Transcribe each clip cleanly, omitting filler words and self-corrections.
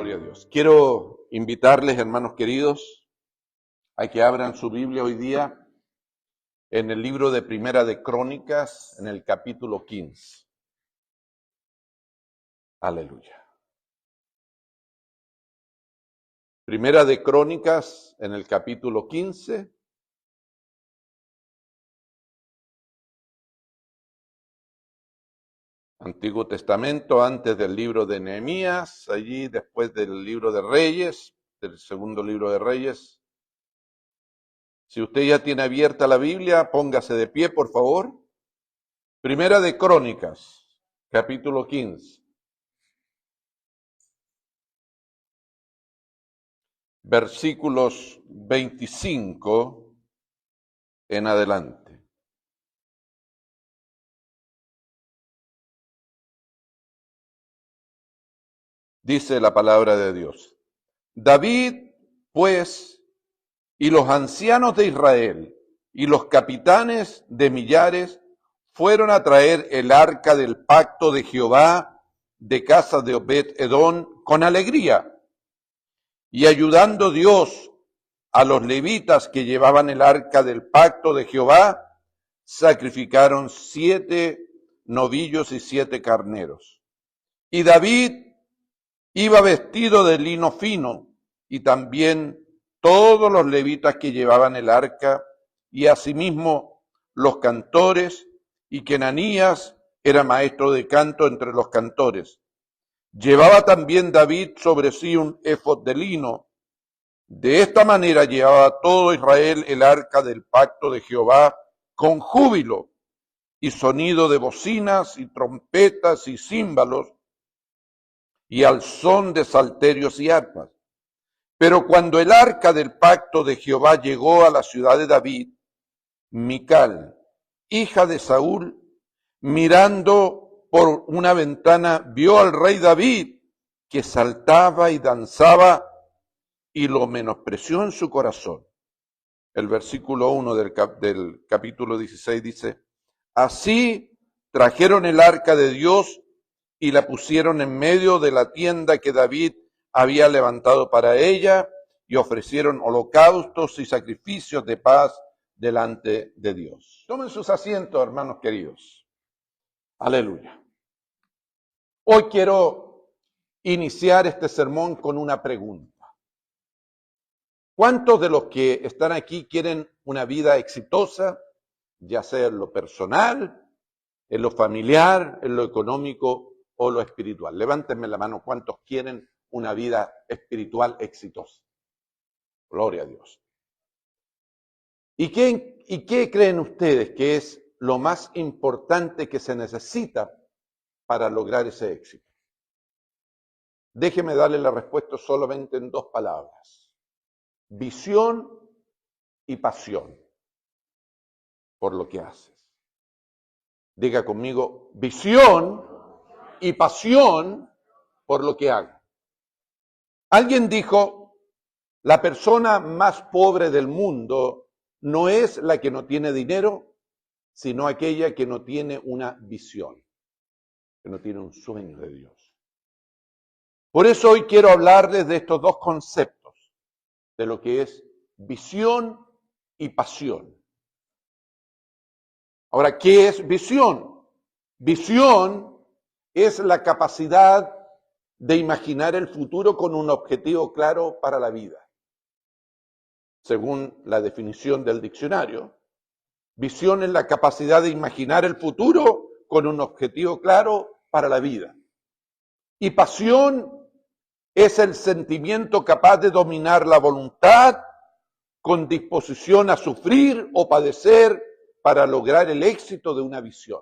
Gloria a Dios. Quiero invitarles, hermanos queridos, a que abran su Biblia hoy día en el libro de Primera de Crónicas, en el capítulo 15. Aleluya. Primera de Crónicas, en el capítulo 15. Antiguo Testamento, antes del libro de Nehemías, allí después del libro de Reyes, del segundo libro de Reyes. Si usted ya tiene abierta la Biblia, póngase de pie, por favor. Primera de Crónicas, capítulo 15. Versículos 25 en adelante. Dice la palabra de Dios. David, pues, y los ancianos de Israel y los capitanes de millares fueron a traer el arca del pacto de Jehová de casa de Obed-Edom con alegría, y ayudando Dios a los levitas que llevaban el arca del pacto de Jehová, sacrificaron 7 novillos y 7 carneros. Y David iba vestido de lino fino, y también todos los levitas que llevaban el arca, y asimismo los cantores, y que Ananías era maestro de canto entre los cantores. Llevaba también David sobre sí un éfod de lino. De esta manera llevaba todo Israel el arca del pacto de Jehová con júbilo y sonido de bocinas y trompetas y címbalos y al son de salterios y arpas. Pero cuando el arca del pacto de Jehová llegó a la ciudad de David, Mical, hija de Saúl, mirando por una ventana, vio al rey David que saltaba y danzaba y lo menospreció en su corazón. El versículo 1 del capítulo 16 dice, así trajeron el arca de Dios y la pusieron en medio de la tienda que David había levantado para ella, y ofrecieron holocaustos y sacrificios de paz delante de Dios. Tomen sus asientos, hermanos queridos. Aleluya. Hoy quiero iniciar este sermón con una pregunta. ¿Cuántos de los que están aquí quieren una vida exitosa, ya sea en lo personal, en lo familiar, en lo económico o lo espiritual? Levántenme la mano, ¿cuántos quieren una vida espiritual exitosa? Gloria a Dios. ¿Y qué creen ustedes que es lo más importante que se necesita para lograr ese éxito? Déjeme darle la respuesta solamente en 2 palabras. Visión y pasión por lo que haces. Diga conmigo, visión y pasión por lo que hago. Alguien dijo, la persona más pobre del mundo no es la que no tiene dinero, sino aquella que no tiene una visión, que no tiene un sueño de Dios. Por eso hoy quiero hablarles de estos 2 conceptos, de lo que es visión y pasión. Ahora, ¿qué es visión? Visión es la capacidad de imaginar el futuro con un objetivo claro para la vida. Según la definición del diccionario, visión es la capacidad de imaginar el futuro con un objetivo claro para la vida. Y pasión es el sentimiento capaz de dominar la voluntad con disposición a sufrir o padecer para lograr el éxito de una visión.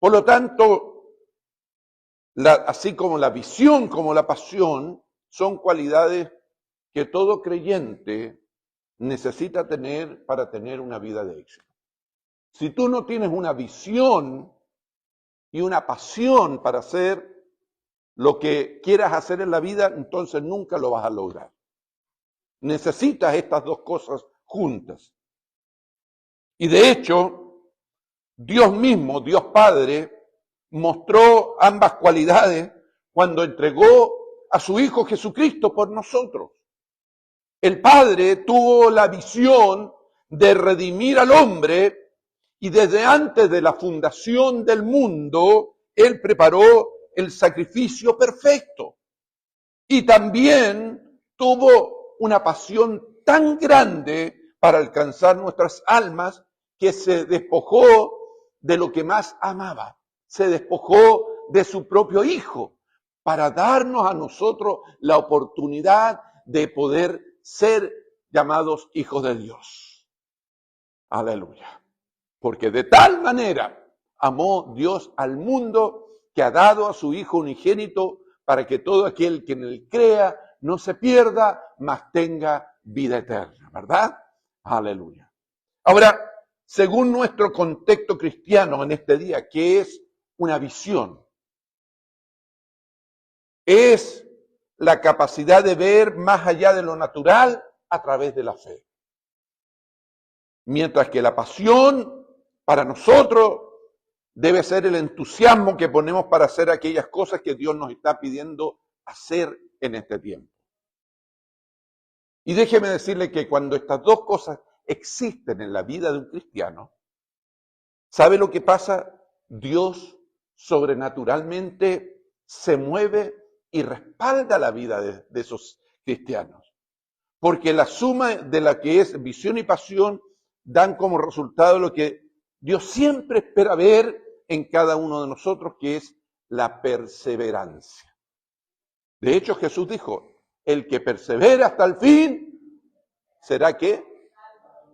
Por lo tanto, así como la visión como la pasión son cualidades que todo creyente necesita tener para tener una vida de éxito. Si tú no tienes una visión y una pasión para hacer lo que quieras hacer en la vida, entonces nunca lo vas a lograr. Necesitas estas 2 cosas juntas. Y de hecho, Dios mismo, Dios Padre, mostró ambas cualidades cuando entregó a su Hijo Jesucristo por nosotros. El Padre tuvo la visión de redimir al hombre y desde antes de la fundación del mundo, Él preparó el sacrificio perfecto. Y también tuvo una pasión tan grande para alcanzar nuestras almas que se despojó de lo que más amaba. Se despojó de su propio Hijo para darnos a nosotros la oportunidad de poder ser llamados hijos de Dios. Aleluya. Porque de tal manera amó Dios al mundo que ha dado a su Hijo unigénito para que todo aquel que en él crea no se pierda, mas tenga vida eterna, ¿verdad? Aleluya. Ahora, según nuestro contexto cristiano en este día, ¿qué es una visión? Es la capacidad de ver más allá de lo natural a través de la fe. Mientras que la pasión para nosotros debe ser el entusiasmo que ponemos para hacer aquellas cosas que Dios nos está pidiendo hacer en este tiempo. Y déjeme decirle que cuando estas dos cosas existen en la vida de un cristiano, ¿sabe lo que pasa? Dios sobrenaturalmente se mueve y respalda la vida de esos cristianos. Porque la suma de la que es visión y pasión dan como resultado lo que Dios siempre espera ver en cada uno de nosotros, que es la perseverancia. De hecho, Jesús dijo, el que persevera hasta el fin, ¿será qué?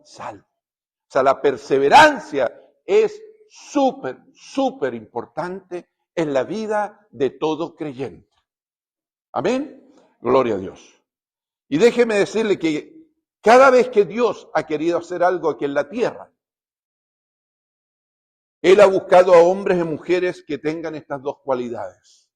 Salvo. O sea, la perseverancia es súper importante en la vida de todo creyente. Amén. Gloria a Dios. Y déjeme decirle que cada vez que Dios ha querido hacer algo aquí en la tierra, Él ha buscado a hombres y mujeres que tengan estas dos cualidades.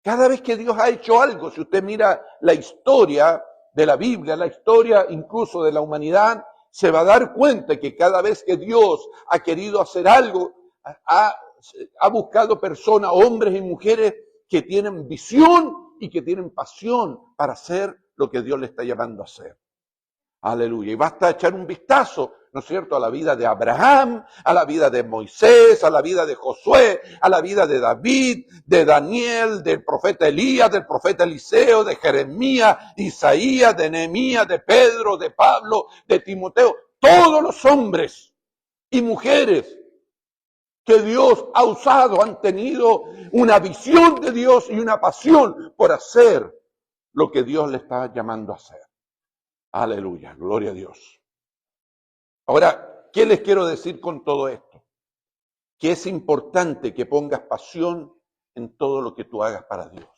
Cada vez que Dios ha hecho algo, si usted mira la historia de la Biblia, la historia incluso de la humanidad, se va a dar cuenta que cada vez que Dios ha querido hacer algo, ha buscado personas, hombres y mujeres que tienen visión y que tienen pasión para hacer lo que Dios le está llamando a hacer. Aleluya. Y basta echar un vistazo, ¿no es cierto?, a la vida de Abraham, a la vida de Moisés, a la vida de Josué, a la vida de David, de Daniel, del profeta Elías, del profeta Eliseo, de Jeremías, de Isaías, de Nehemías, de Pedro, de Pablo, de Timoteo. Todos los hombres y mujeres que Dios ha usado han tenido una visión de Dios y una pasión por hacer lo que Dios le está llamando a hacer. Aleluya, gloria a Dios. Ahora, ¿qué les quiero decir con todo esto? Que es importante que pongas pasión en todo lo que tú hagas para Dios.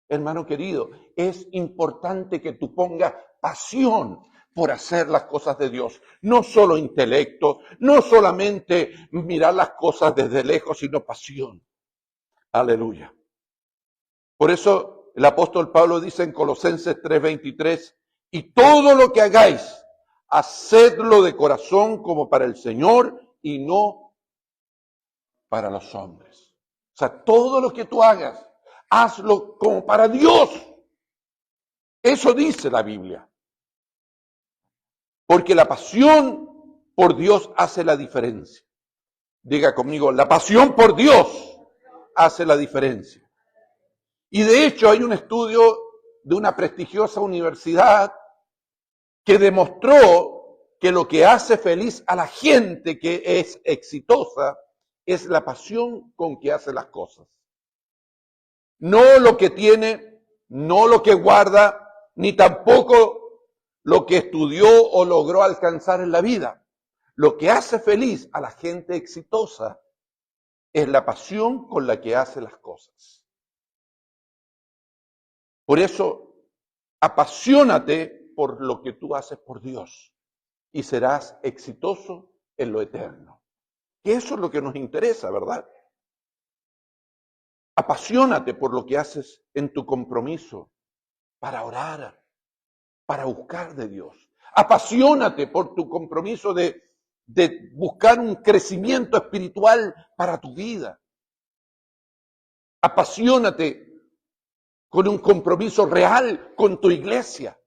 Hermano querido, es importante que tú pongas pasión por hacer las cosas de Dios. No solo intelecto, no solamente mirar las cosas desde lejos, sino pasión. Aleluya. Por eso el apóstol Pablo dice en Colosenses 3:23, y todo lo que hagáis, hacedlo de corazón como para el Señor y no para los hombres. O sea, todo lo que tú hagas, hazlo como para Dios. Eso dice la Biblia. Porque la pasión por Dios hace la diferencia. Diga conmigo, la pasión por Dios hace la diferencia. Y de hecho hay un estudio de una prestigiosa universidad que demostró que lo que hace feliz a la gente que es exitosa es la pasión con que hace las cosas. No lo que tiene, no lo que guarda, ni tampoco lo que estudió o logró alcanzar en la vida. Lo que hace feliz a la gente exitosa es la pasión con la que hace las cosas. Por eso, apasionate por lo que tú haces por Dios y serás exitoso en lo eterno. Que eso es lo que nos interesa, ¿verdad? Apasionate por lo que haces en tu compromiso para orar, para buscar de Dios. Apasionate por tu compromiso de buscar un crecimiento espiritual para tu vida. Apasionate con un compromiso real con tu iglesia.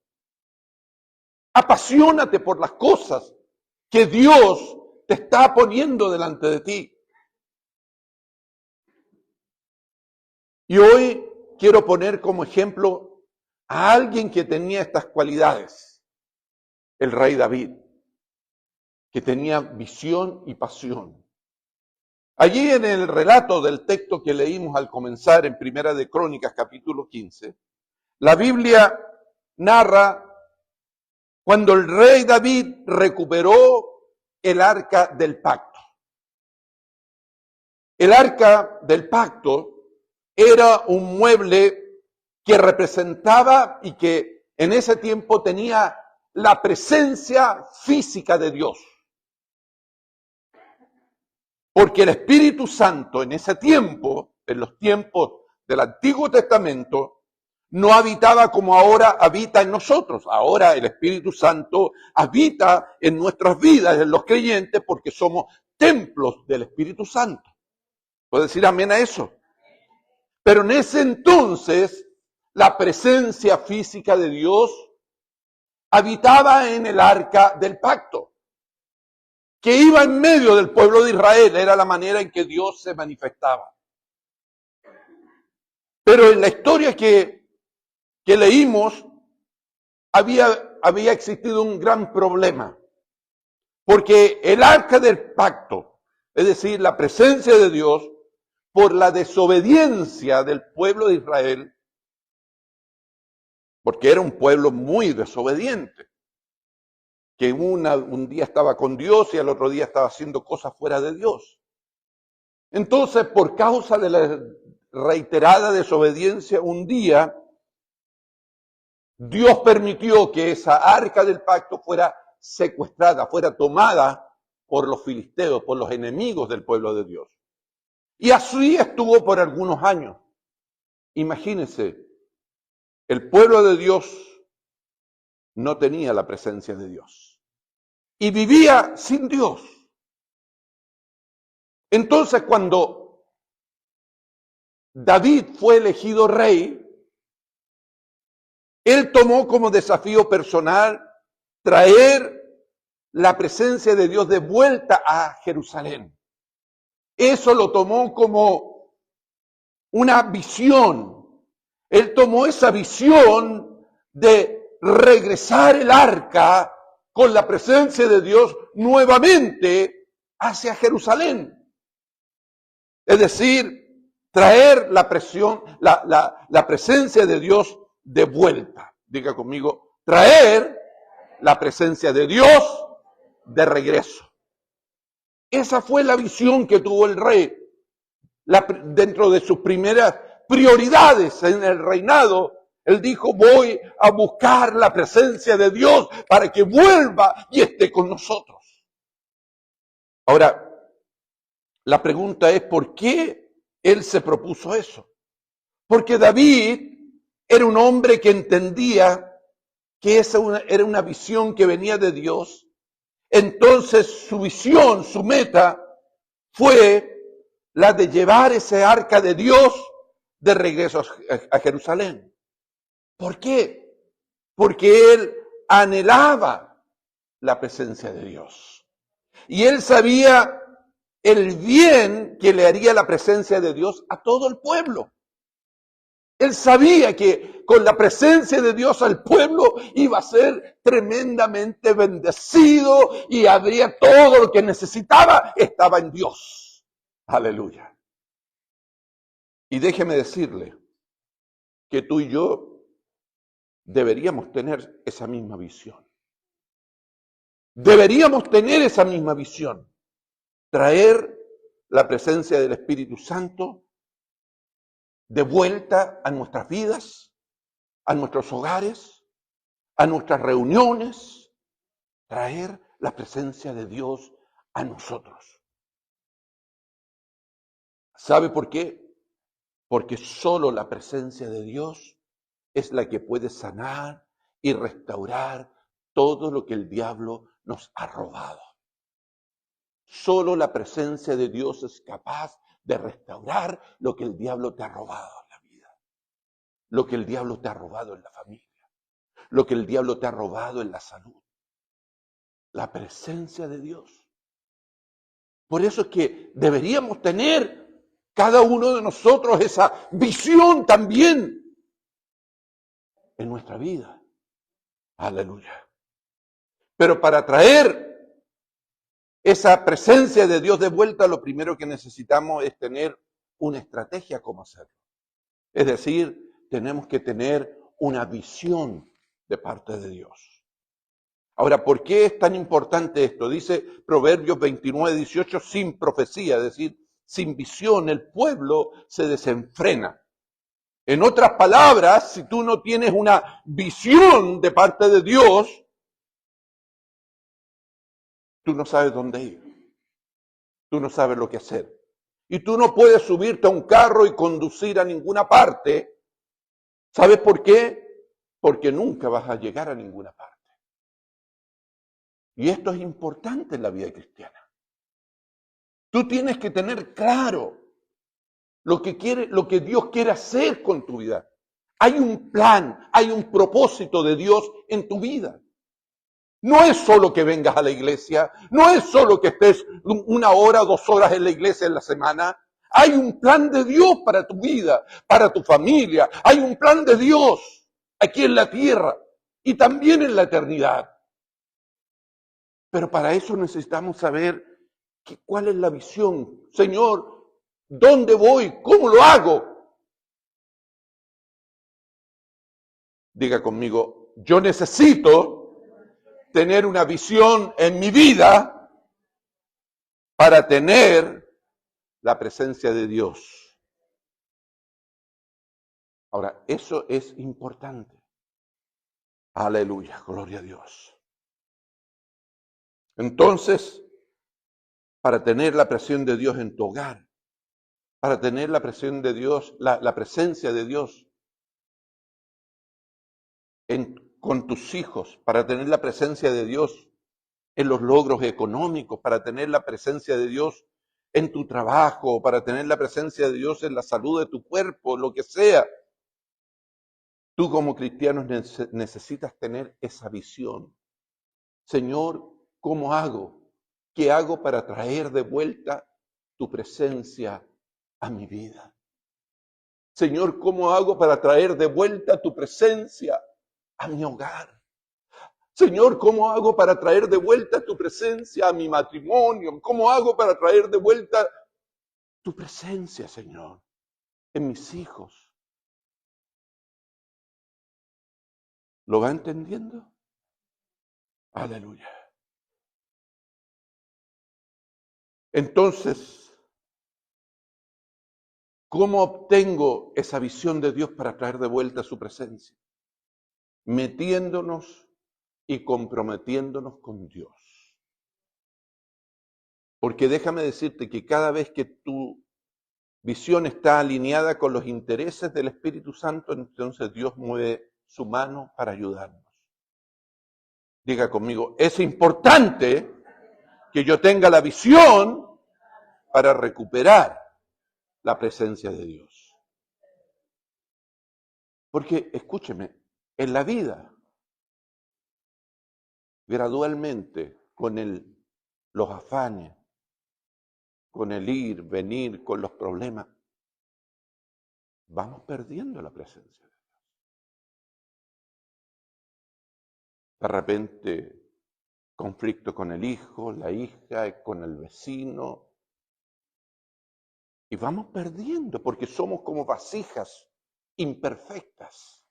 Apasionate por las cosas que Dios te está poniendo delante de ti. Y hoy quiero poner como ejemplo a alguien que tenía estas cualidades, el rey David, que tenía visión y pasión. Allí en el relato del texto que leímos al comenzar en Primera de Crónicas, capítulo 15, la Biblia narra cuando el rey David recuperó el arca del pacto. El arca del pacto era un mueble que representaba y que en ese tiempo tenía la presencia física de Dios. Porque el Espíritu Santo en ese tiempo, en los tiempos del Antiguo Testamento, no habitaba como ahora habita en nosotros. Ahora el Espíritu Santo habita en nuestras vidas, en los creyentes, porque somos templos del Espíritu Santo. ¿Puedo decir amén a eso? Pero en ese entonces, la presencia física de Dios habitaba en el arca del pacto, que iba en medio del pueblo de Israel. Era la manera en que Dios se manifestaba. Pero en la historia que leímos, había existido un gran problema. Porque el arca del pacto, es decir, la presencia de Dios, por la desobediencia del pueblo de Israel, porque era un pueblo muy desobediente, que un día estaba con Dios y al otro día estaba haciendo cosas fuera de Dios. Entonces, por causa de la reiterada desobediencia, un día Dios permitió que esa arca del pacto fuera secuestrada, fuera tomada por los filisteos, por los enemigos del pueblo de Dios. Y así estuvo por algunos años. Imagínense, el pueblo de Dios no tenía la presencia de Dios y vivía sin Dios. Entonces, cuando David fue elegido rey, él tomó como desafío personal traer la presencia de Dios de vuelta a Jerusalén. Eso lo tomó como una visión. Él tomó esa visión de regresar el arca con la presencia de Dios nuevamente hacia Jerusalén. Es decir, traer la presencia de Dios de vuelta. Diga conmigo, traer la presencia de Dios de regreso. Esa fue la visión que tuvo el rey. Dentro de sus primeras prioridades en el reinado, él dijo, voy a buscar la presencia de Dios para que vuelva y esté con nosotros. Ahora, la pregunta es, ¿por qué él se propuso eso? Porque David era un hombre que entendía que esa era una visión que venía de Dios. Entonces su visión, su meta, fue la de llevar ese arca de Dios de regreso a Jerusalén. ¿Por qué? Porque él anhelaba la presencia de Dios. Y él sabía el bien que le haría la presencia de Dios a todo el pueblo. Él sabía que con la presencia de Dios al pueblo iba a ser tremendamente bendecido y habría todo lo que necesitaba, estaba en Dios. Aleluya. Y déjeme decirle que tú y yo deberíamos tener esa misma visión. Deberíamos tener esa misma visión. Traer la presencia del Espíritu Santo de vuelta a nuestras vidas, a nuestros hogares, a nuestras reuniones, traer la presencia de Dios a nosotros. ¿Sabe por qué? Porque solo la presencia de Dios es la que puede sanar y restaurar todo lo que el diablo nos ha robado. Solo la presencia de Dios es capaz de restaurar lo que el diablo te ha robado en la vida. lo que el diablo te ha robado en la familia, lo que el diablo te ha robado en la salud. La presencia de Dios. Por eso es que deberíamos tener cada uno de nosotros esa visión también en nuestra vida. Aleluya. Pero para traer esa presencia de Dios de vuelta, lo primero que necesitamos es tener una estrategia cómo hacerlo. Es decir, tenemos que tener una visión de parte de Dios. Ahora, ¿por qué es tan importante esto? Dice Proverbios 29:18, sin profecía, es decir, sin visión, el pueblo se desenfrena. En otras palabras, si tú no tienes una visión de parte de Dios, tú no sabes dónde ir. Tú no sabes lo que hacer. Y tú no puedes subirte a un carro y conducir a ninguna parte. ¿Sabes por qué? Porque nunca vas a llegar a ninguna parte. Y esto es importante en la vida cristiana. Tú tienes que tener claro lo que Dios quiere hacer con tu vida. Hay un plan, hay un propósito de Dios en tu vida. No es solo que vengas a la iglesia, no es solo que estés 1 hora, 2 horas en la iglesia en la semana. Hay un plan de Dios para tu vida, para tu familia. Hay un plan de Dios aquí en la tierra y también en la eternidad. Pero para eso necesitamos saber cuál es la visión. Señor, ¿dónde voy? ¿Cómo lo hago? Diga conmigo, yo necesito tener una visión en mi vida para tener la presencia de Dios. Ahora, eso es importante. Aleluya, gloria a Dios. Entonces, para tener la presión de Dios en tu hogar, para tener la presión de Dios, la presencia de Dios con tus hijos, para tener la presencia de Dios en los logros económicos, para tener la presencia de Dios en tu trabajo, para tener la presencia de Dios en la salud de tu cuerpo, lo que sea. Tú como cristiano necesitas tener esa visión. Señor, ¿cómo hago? ¿Qué hago para traer de vuelta tu presencia a mi vida? Señor, ¿cómo hago para traer de vuelta tu presencia a mi hogar? Señor, ¿cómo hago para traer de vuelta tu presencia a mi matrimonio? ¿Cómo hago para traer de vuelta tu presencia, Señor, en mis hijos? ¿Lo va entendiendo? Aleluya. Entonces, ¿cómo obtengo esa visión de Dios para traer de vuelta su presencia? Metiéndonos y comprometiéndonos con Dios. Porque déjame decirte que cada vez que tu visión está alineada con los intereses del Espíritu Santo, entonces Dios mueve su mano para ayudarnos. Diga conmigo, es importante que yo tenga la visión para recuperar la presencia de Dios. Porque, escúcheme, en la vida, gradualmente, con los afanes, con el ir, venir, con los problemas, vamos perdiendo la presencia de Dios. De repente, conflicto con el hijo, la hija, con el vecino. Y vamos perdiendo porque somos como vasijas imperfectas,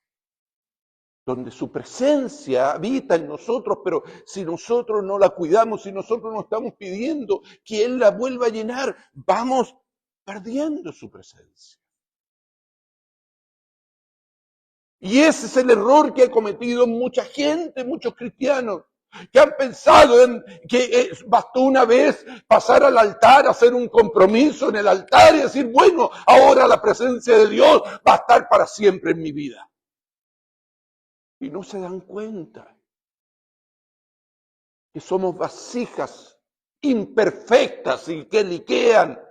donde su presencia habita en nosotros, pero si nosotros no la cuidamos, si nosotros no estamos pidiendo que Él la vuelva a llenar, vamos perdiendo su presencia. Y ese es el error que ha cometido mucha gente, muchos cristianos, que han pensado en que bastó una vez pasar al altar, hacer un compromiso en el altar y decir, bueno, ahora la presencia de Dios va a estar para siempre en mi vida. Y no se dan cuenta que somos vasijas imperfectas y que liquean.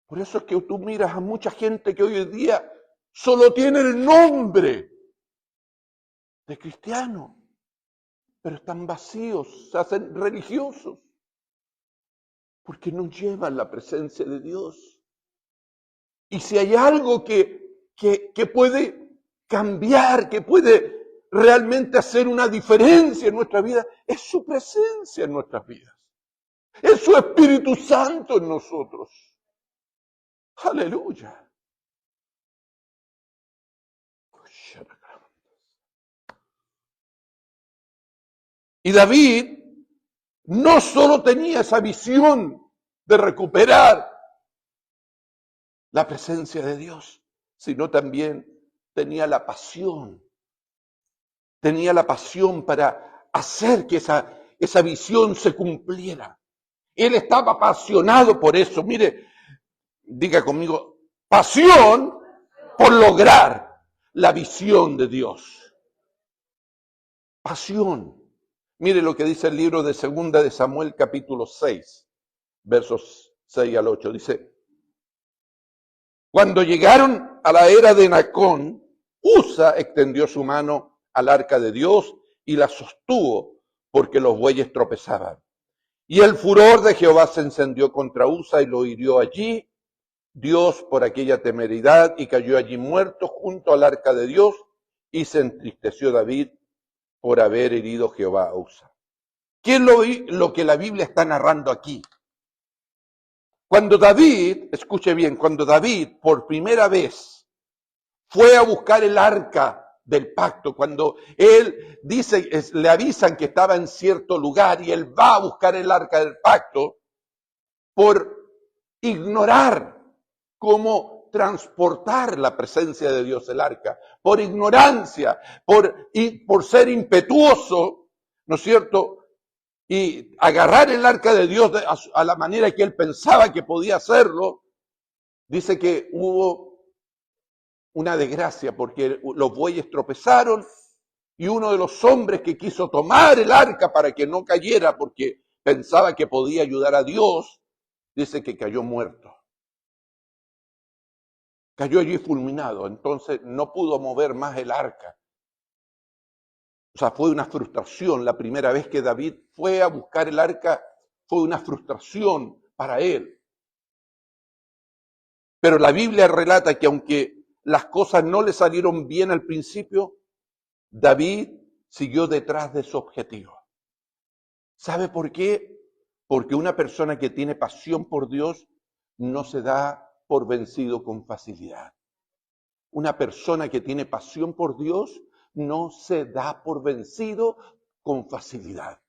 Por eso es que tú miras a mucha gente que hoy en día solo tiene el nombre de cristiano, pero están vacíos, se hacen religiosos, porque no llevan la presencia de Dios. Y si hay algo que puede cambiar, que puede realmente hacer una diferencia en nuestra vida, es su presencia en nuestras vidas. Es su Espíritu Santo en nosotros. Aleluya. Y David no solo tenía esa visión de recuperar la presencia de Dios, sino también tenía la pasión para hacer que esa visión se cumpliera. Él estaba apasionado por eso. Mire, diga conmigo, pasión por lograr la visión de Dios. Pasión. Mire lo que dice el libro de 2 de Samuel, capítulo 6, versos 6 al 8. Dice, cuando llegaron a la era de Nacón, Usa extendió su mano al arca de Dios y la sostuvo porque los bueyes tropezaban. Y el furor de Jehová se encendió contra Usa y lo hirió allí, Dios por aquella temeridad, y cayó allí muerto junto al arca de Dios, y se entristeció David por haber herido Jehová a Usa. ¿Qué es lo que la Biblia está narrando aquí? Cuando David, escuche bien, cuando David por primera vez fue a buscar el arca del pacto, cuando él dice, le avisan que estaba en cierto lugar y él va a buscar el arca del pacto, por ignorar cómo transportar la presencia de Dios el arca, por ignorancia, por ser impetuoso, ¿no es cierto?, y agarrar el arca de Dios a la manera que él pensaba que podía hacerlo, dice que hubo una desgracia porque los bueyes tropezaron y uno de los hombres que quiso tomar el arca para que no cayera porque pensaba que podía ayudar a Dios, dice que cayó muerto. Cayó allí fulminado, entonces no pudo mover más el arca. O sea, fue una frustración. La primera vez que David fue a buscar el arca fue una frustración para él. Pero la Biblia relata que aunque las cosas no le salieron bien al principio, David siguió detrás de su objetivo. ¿Sabe por qué? Porque una persona que tiene pasión por Dios no se da por vencido con facilidad. Una persona que tiene pasión por Dios no se da por vencido con facilidad.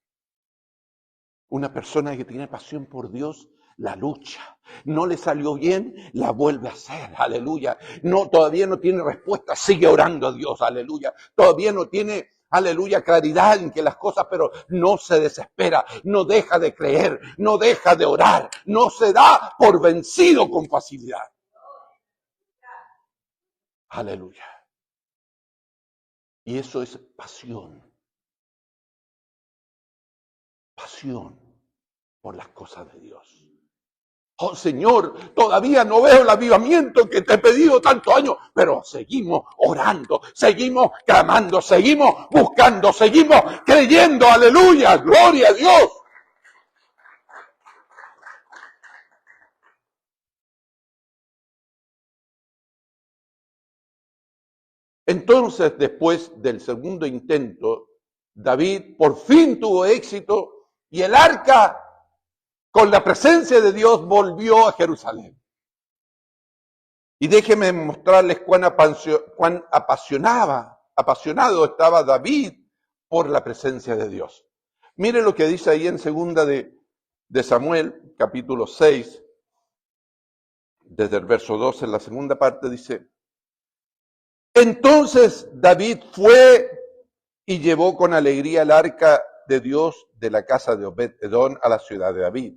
Una persona que tiene pasión por Dios la lucha. No le salió bien, la vuelve a hacer. Aleluya. No, todavía no tiene respuesta, sigue orando a Dios. Aleluya. Todavía no tiene, aleluya, claridad en que las cosas, pero no se desespera, no deja de creer, no deja de orar, no se da por vencido con facilidad. Aleluya. Y eso es pasión. Pasión por las cosas de Dios. Oh Señor, todavía no veo el avivamiento que te he pedido tantos años, pero seguimos orando, seguimos clamando, seguimos buscando, seguimos creyendo. Aleluya, gloria a Dios. Entonces, después del segundo intento, David por fin tuvo éxito y el arca, con la presencia de Dios, volvió a Jerusalén. Y déjenme mostrarles cuán apasionado estaba David por la presencia de Dios. Miren lo que dice ahí en 2 de Samuel, capítulo 6, desde el verso 12, en la segunda parte dice, entonces David fue y llevó con alegría el arca de Dios de la casa de Obed-Edom a la ciudad de David.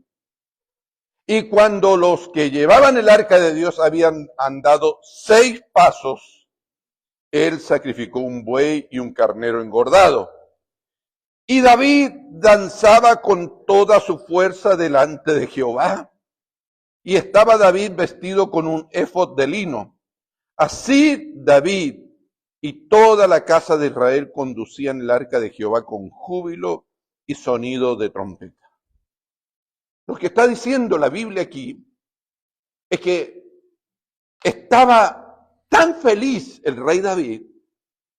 Y cuando los que llevaban el arca de Dios habían andado 6 pasos, él sacrificó un buey y un carnero engordado. Y David danzaba con toda su fuerza delante de Jehová. y estaba David vestido con un éfod de lino. Así David y toda la casa de Israel conducían el arca de Jehová con júbilo y sonido de trompeta. Lo que está diciendo la Biblia aquí es que estaba tan feliz el rey David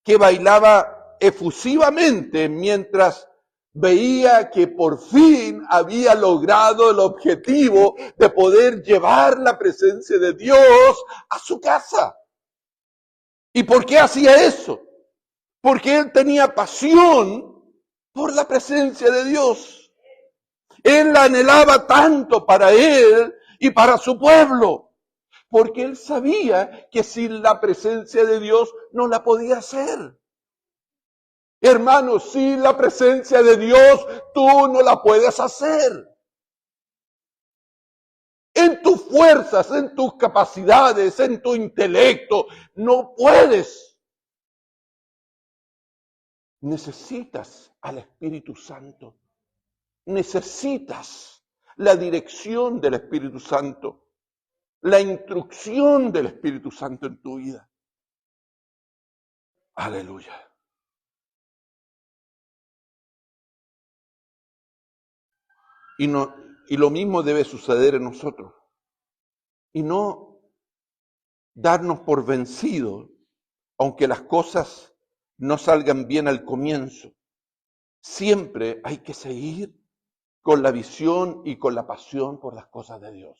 que bailaba efusivamente mientras veía que por fin había logrado el objetivo de poder llevar la presencia de Dios a su casa. ¿Y por qué hacía eso? Porque él tenía pasión por la presencia de Dios. Él la anhelaba tanto para él y para su pueblo, porque él sabía que sin la presencia de Dios no la podía hacer. Hermanos, sin la presencia de Dios tú no la puedes hacer. En tus fuerzas, en tus capacidades, en tu intelecto, no puedes. Necesitas al Espíritu Santo. Necesitas la dirección del Espíritu Santo, la instrucción del Espíritu Santo en tu vida. Aleluya. Y lo mismo debe suceder en nosotros. Y no darnos por vencidos, aunque las cosas no salgan bien al comienzo. Siempre hay que seguir con la visión y con la pasión por las cosas de Dios.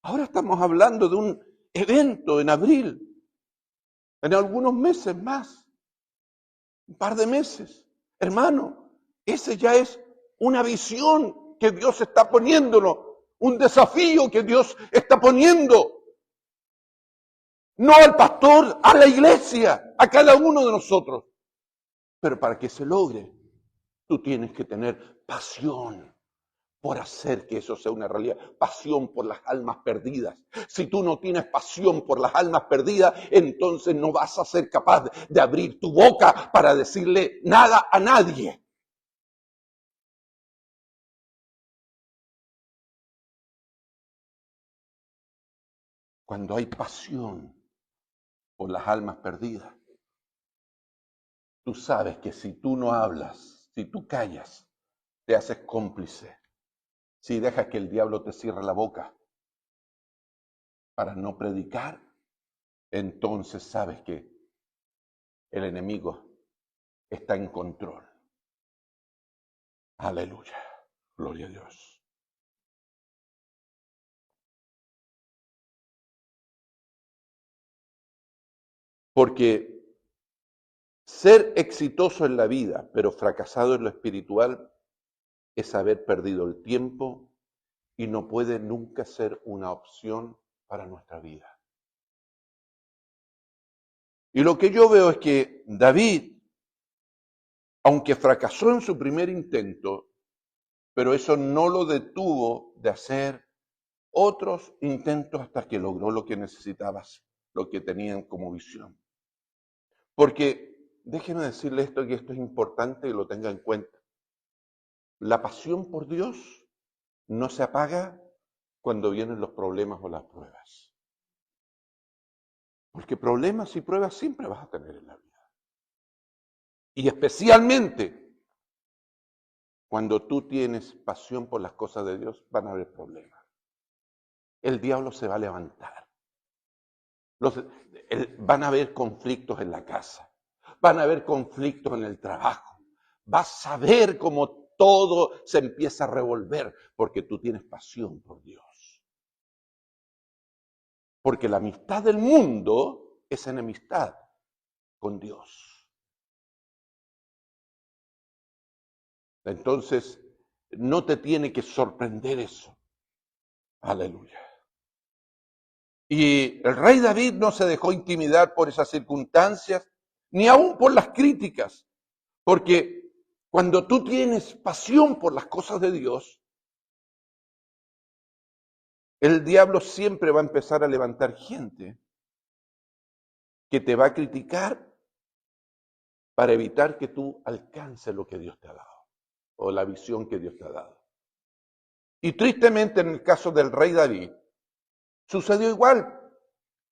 Ahora estamos hablando de un evento en abril, en algunos meses más, un par de meses. Hermano, ese ya es una visión que Dios está poniéndonos, un desafío que Dios está poniendo. No al pastor, a la iglesia, a cada uno de nosotros. Pero para que se logre, tú tienes que tener pasión por hacer que eso sea una realidad. Pasión por las almas perdidas. Si tú no tienes pasión por las almas perdidas, entonces no vas a ser capaz de abrir tu boca para decirle nada a nadie. Cuando hay pasión por las almas perdidas, tú sabes que si tú no hablas, si tú callas, te haces cómplice. Si dejas que el diablo te cierre la boca para no predicar, entonces sabes que el enemigo está en control. Aleluya. Gloria a Dios. Porque ser exitoso en la vida, pero fracasado en lo espiritual, es haber perdido el tiempo y no puede nunca ser una opción para nuestra vida. Y lo que yo veo es que David, aunque fracasó en su primer intento, pero eso no lo detuvo de hacer otros intentos hasta que logró lo que necesitabas, lo que tenían como visión. Porque déjenme decirle esto, que esto es importante y lo tenga en cuenta. La pasión por Dios no se apaga cuando vienen los problemas o las pruebas. Porque problemas y pruebas siempre vas a tener en la vida. Y especialmente cuando tú tienes pasión por las cosas de Dios, van a haber problemas. El diablo se va a levantar. Van a haber conflictos en la casa. Van a haber conflictos en el trabajo. Vas a ver cómo todo se empieza a revolver porque tú tienes pasión por Dios. Porque la amistad del mundo es enemistad con Dios. Entonces, no te tiene que sorprender eso. Aleluya. Y el rey David no se dejó intimidar por esas circunstancias, ni aún por las críticas, porque cuando tú tienes pasión por las cosas de Dios, el diablo siempre va a empezar a levantar gente que te va a criticar para evitar que tú alcances lo que Dios te ha dado, o la visión que Dios te ha dado. Y tristemente en el caso del rey David, Sucedió igual,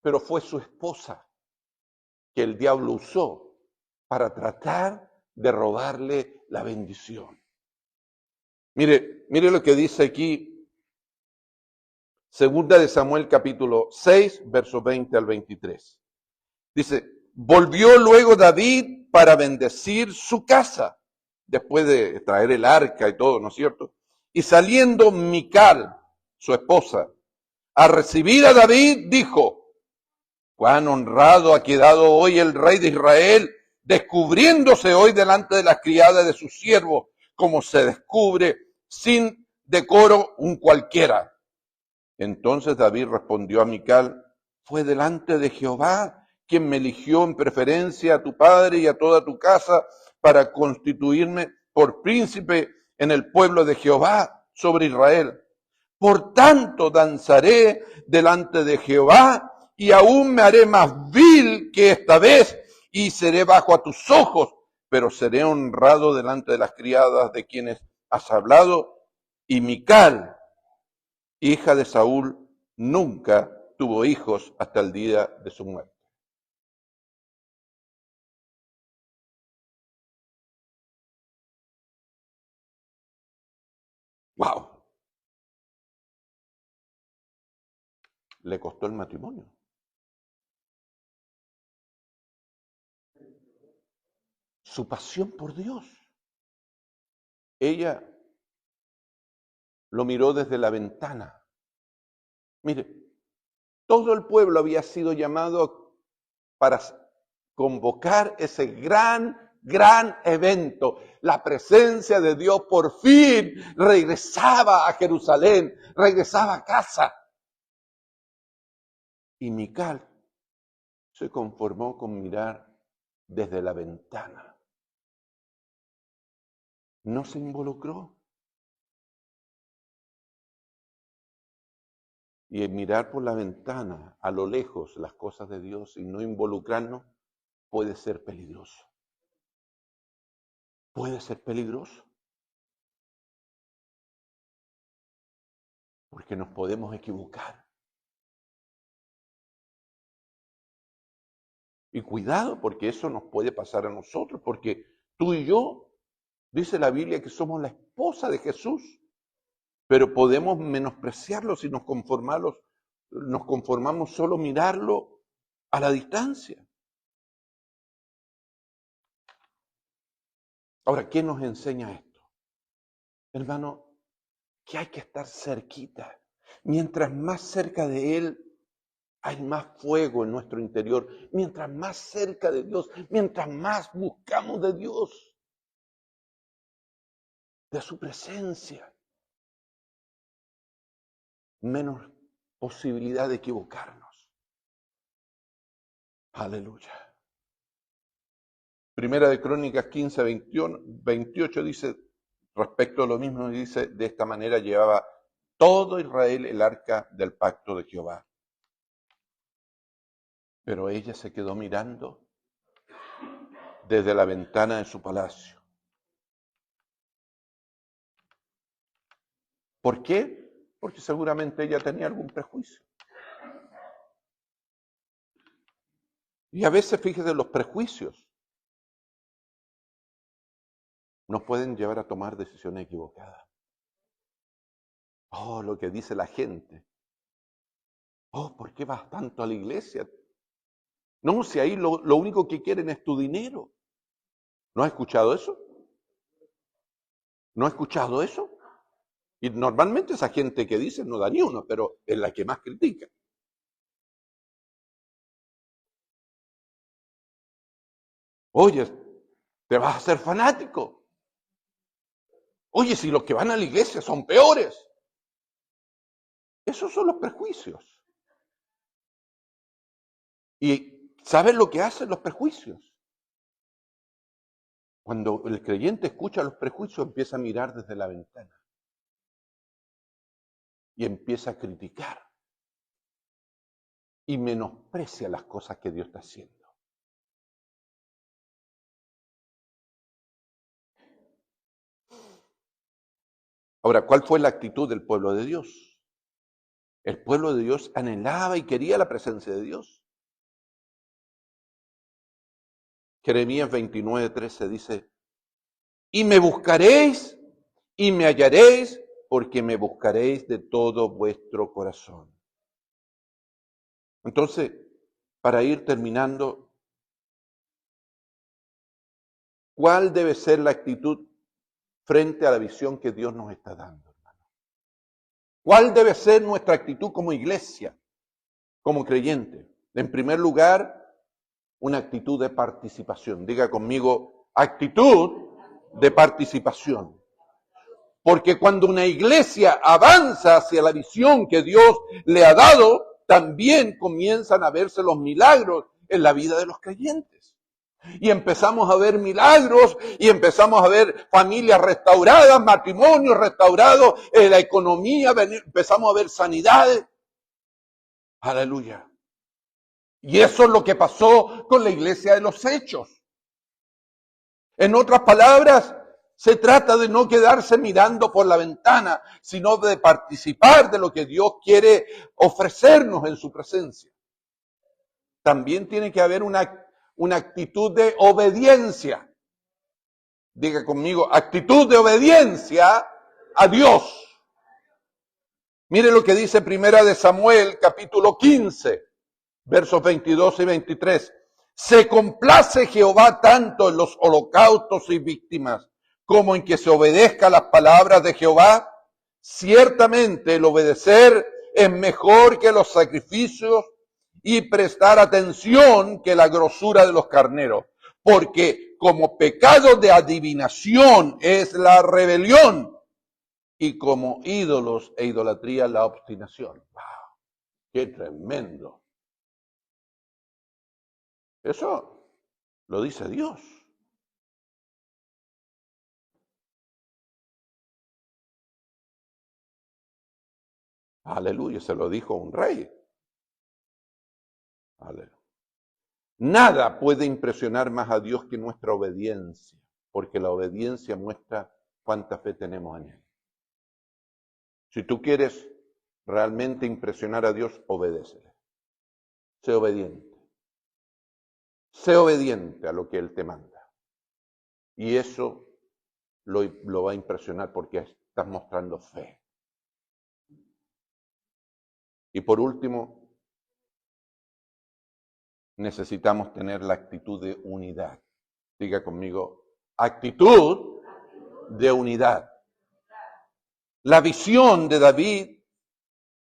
pero fue su esposa que el diablo usó para tratar de robarle la bendición. Mire lo que dice aquí, segunda de Samuel capítulo 6, versos 20 al 23. Dice, volvió luego David para bendecir su casa, después de traer el arca y todo, ¿no es cierto? Y saliendo Mical, su esposa, a recibir a David, dijo, cuán honrado ha quedado hoy el rey de Israel, descubriéndose hoy delante de las criadas de sus siervos, como se descubre sin decoro un cualquiera. Entonces David respondió a Mical, fue delante de Jehová quien me eligió en preferencia a tu padre y a toda tu casa para constituirme por príncipe en el pueblo de Jehová sobre Israel. Por tanto danzaré delante de Jehová y aún me haré más vil que esta vez y seré bajo a tus ojos, pero seré honrado delante de las criadas de quienes has hablado. Y Mical, hija de Saúl, nunca tuvo hijos hasta el día de su muerte. ¡Wow! Le costó el matrimonio. Su pasión por Dios. Ella lo miró desde la ventana. Mire, todo el pueblo había sido llamado para convocar ese gran evento. La presencia de Dios por fin regresaba a Jerusalén, regresaba a casa. Y Mical se conformó con mirar desde la ventana. No se involucró. Y en mirar por la ventana, a lo lejos, las cosas de Dios y no involucrarnos, puede ser peligroso. Puede ser peligroso. Porque nos podemos equivocar. Y cuidado, porque eso nos puede pasar a nosotros, porque tú y yo, dice la Biblia que somos la esposa de Jesús, pero podemos menospreciarlo si nos conformamos solo mirarlo a la distancia. Ahora, ¿qué nos enseña esto? Hermano, que hay que estar cerquita. Mientras más cerca de Él, hay más fuego en nuestro interior. Mientras más cerca de Dios, mientras más buscamos de Dios, de su presencia, menos posibilidad de equivocarnos. Aleluya. Primera de Crónicas 15, 21, 28 dice, respecto a lo mismo, dice, de esta manera llevaba todo Israel el arca del pacto de Jehová. Pero ella se quedó mirando desde la ventana de su palacio. ¿Por qué? Porque seguramente ella tenía algún prejuicio. Y a veces, fíjese, los prejuicios nos pueden llevar a tomar decisiones equivocadas. Oh, lo que dice la gente. Oh, ¿por qué vas tanto a la iglesia? No, si ahí lo único que quieren es tu dinero. ¿No has escuchado eso? ¿No has escuchado eso? Y normalmente esa gente que dice no da ni uno, pero es la que más critica. Oye, te vas a hacer fanático. Oye, si los que van a la iglesia son peores. Esos son los prejuicios. ¿Y sabes lo que hacen los prejuicios? Cuando el creyente escucha los prejuicios, empieza a mirar desde la ventana. Y empieza a criticar. Y menosprecia las cosas que Dios está haciendo. Ahora, ¿cuál fue la actitud del pueblo de Dios? El pueblo de Dios anhelaba y quería la presencia de Dios. Jeremías 29:13 dice, y me buscaréis y me hallaréis, porque me buscaréis de todo vuestro corazón. Entonces, para ir terminando, ¿cuál debe ser la actitud frente a la visión que Dios nos está dando, hermano? ¿Cuál debe ser nuestra actitud como iglesia, como creyente? En primer lugar, una actitud de participación. Diga conmigo, actitud de participación. Porque cuando una iglesia avanza hacia la visión que Dios le ha dado, también comienzan a verse los milagros en la vida de los creyentes. Y empezamos a ver milagros y empezamos a ver familias restauradas, matrimonios restaurados, la economía, empezamos a ver sanidades. Aleluya. Y eso es lo que pasó con la iglesia de los Hechos. En otras palabras, se trata de no quedarse mirando por la ventana, sino de participar de lo que Dios quiere ofrecernos en su presencia. También tiene que haber una actitud de obediencia. Diga conmigo, actitud de obediencia a Dios. Mire lo que dice Primera de Samuel, capítulo 15, versos 22 y 23. Se complace Jehová tanto en los holocaustos y víctimas, como en que se obedezca las palabras de Jehová. Ciertamente el obedecer es mejor que los sacrificios y prestar atención que la grosura de los carneros. Porque como pecado de adivinación es la rebelión y como ídolos e idolatría la obstinación. ¡Wow! ¡Qué tremendo! Eso lo dice Dios. Aleluya, se lo dijo un rey. Aleluya. Nada puede impresionar más a Dios que nuestra obediencia, porque la obediencia muestra cuánta fe tenemos en Él. Si tú quieres realmente impresionar a Dios, obedécele. Sé obediente. Sé obediente a lo que Él te manda. Y eso lo va a impresionar porque estás mostrando fe. Y por último, necesitamos tener la actitud de unidad. Diga conmigo, actitud de unidad. La visión de David,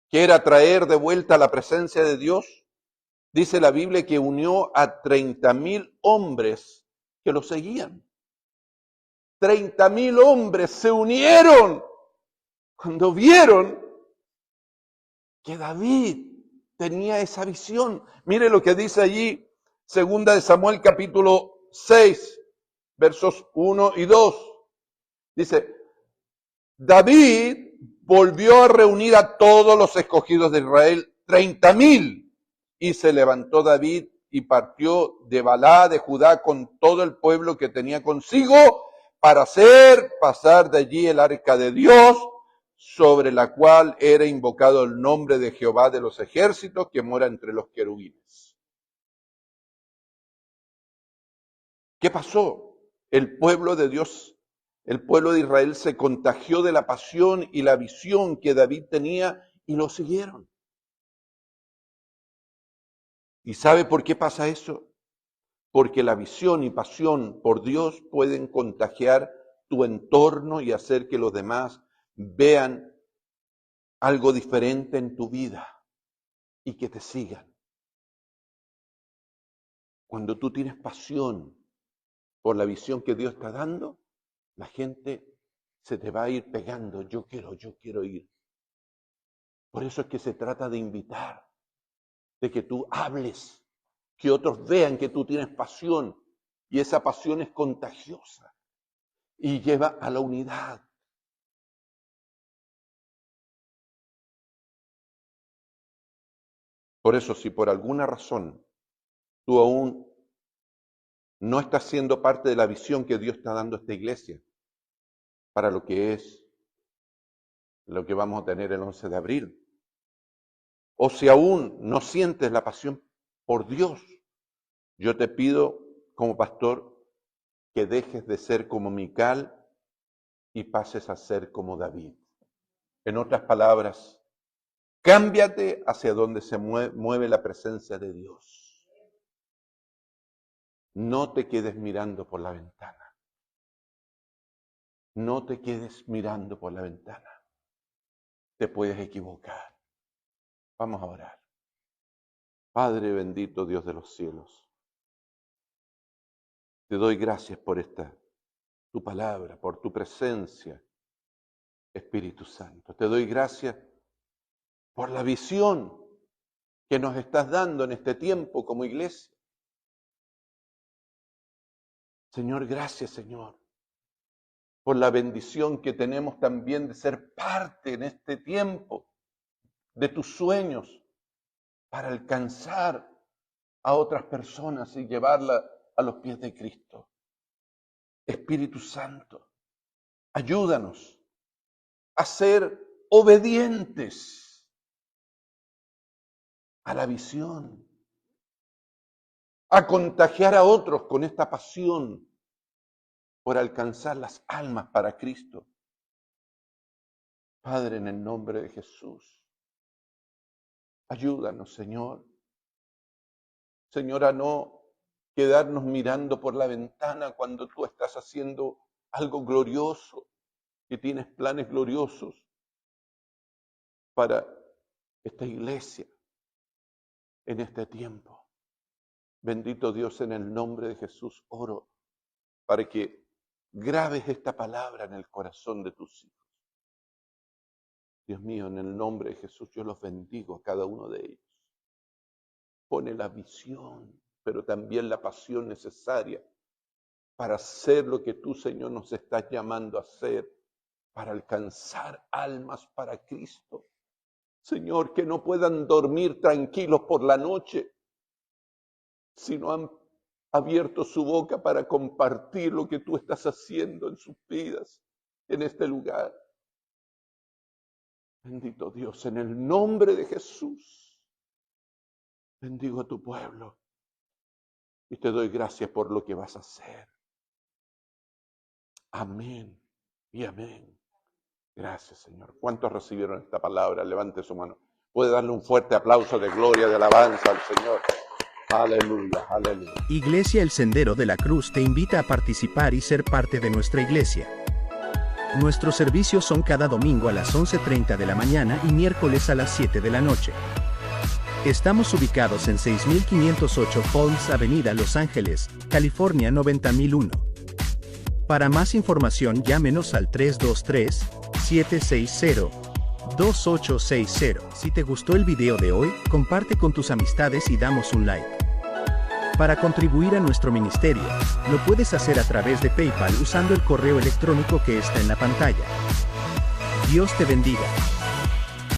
que era traer de vuelta la presencia de Dios, dice la Biblia que unió a 30,000 hombres que lo seguían. 30,000 hombres se unieron cuando vieron que David tenía esa visión. Mire lo que dice allí, 2 de Samuel capítulo 6, versos 1 y 2. Dice, David volvió a reunir a todos los escogidos de Israel, 30,000, y se levantó David y partió de Balá de Judá con todo el pueblo que tenía consigo para hacer pasar de allí el arca de Dios, sobre la cual era invocado el nombre de Jehová de los ejércitos, que mora entre los querubines. ¿Qué pasó? El pueblo de Dios, el pueblo de Israel se contagió de la pasión y la visión que David tenía y lo siguieron. ¿Y sabe por qué pasa eso? Porque la visión y pasión por Dios pueden contagiar tu entorno y hacer que los demás vean algo diferente en tu vida y que te sigan. Cuando tú tienes pasión por la visión que Dios está dando, la gente se te va a ir pegando. Yo quiero ir. Por eso es que se trata de invitar, de que tú hables, que otros vean que tú tienes pasión y esa pasión es contagiosa y lleva a la unidad. Por eso, si por alguna razón tú aún no estás siendo parte de la visión que Dios está dando a esta iglesia para lo que es, lo que vamos a tener el 11 de abril, o si aún no sientes la pasión por Dios, yo te pido como pastor que dejes de ser como Mical y pases a ser como David. En otras palabras, cámbiate hacia donde se mueve la presencia de Dios. No te quedes mirando por la ventana. No te quedes mirando por la ventana. Te puedes equivocar. Vamos a orar. Padre bendito, Dios de los cielos, te doy gracias por tu palabra, por tu presencia, Espíritu Santo. Te doy gracias por la visión que nos estás dando en este tiempo como iglesia. Señor, gracias, Señor, por la bendición que tenemos también de ser parte en este tiempo de tus sueños para alcanzar a otras personas y llevarla a los pies de Cristo. Espíritu Santo, ayúdanos a ser obedientes a la visión, a contagiar a otros con esta pasión por alcanzar las almas para Cristo. Padre, en el nombre de Jesús, ayúdanos, Señor. Señor, a no quedarnos mirando por la ventana cuando tú estás haciendo algo glorioso, que tienes planes gloriosos para esta iglesia en este tiempo. Bendito Dios, en el nombre de Jesús oro para que grabes esta palabra en el corazón de tus hijos. Dios mío, en el nombre de Jesús yo los bendigo a cada uno de ellos. Pone la visión, pero también la pasión necesaria para hacer lo que tú, Señor, nos estás llamando a hacer, para alcanzar almas para Cristo. Señor, que no puedan dormir tranquilos por la noche, sino han abierto su boca para compartir lo que tú estás haciendo en sus vidas, en este lugar. Bendito Dios, en el nombre de Jesús, bendigo a tu pueblo y te doy gracias por lo que vas a hacer. Amén y amén. Gracias, Señor. ¿Cuántos recibieron esta palabra? Levante su mano. Puede darle un fuerte aplauso de gloria, de alabanza al Señor. Aleluya, aleluya. Iglesia El Sendero de la Cruz te invita a participar y ser parte de nuestra iglesia. Nuestros servicios son cada domingo a las 11:30 de la mañana y miércoles a las 7 de la noche. Estamos ubicados en 6508 Palms Avenida, Los Ángeles, California 90001. Para más información llámenos al 323-760-2860. Si te gustó el video de hoy, comparte con tus amistades y damos un like. Para contribuir a nuestro ministerio, lo puedes hacer a través de PayPal usando el correo electrónico que está en la pantalla. Dios te bendiga.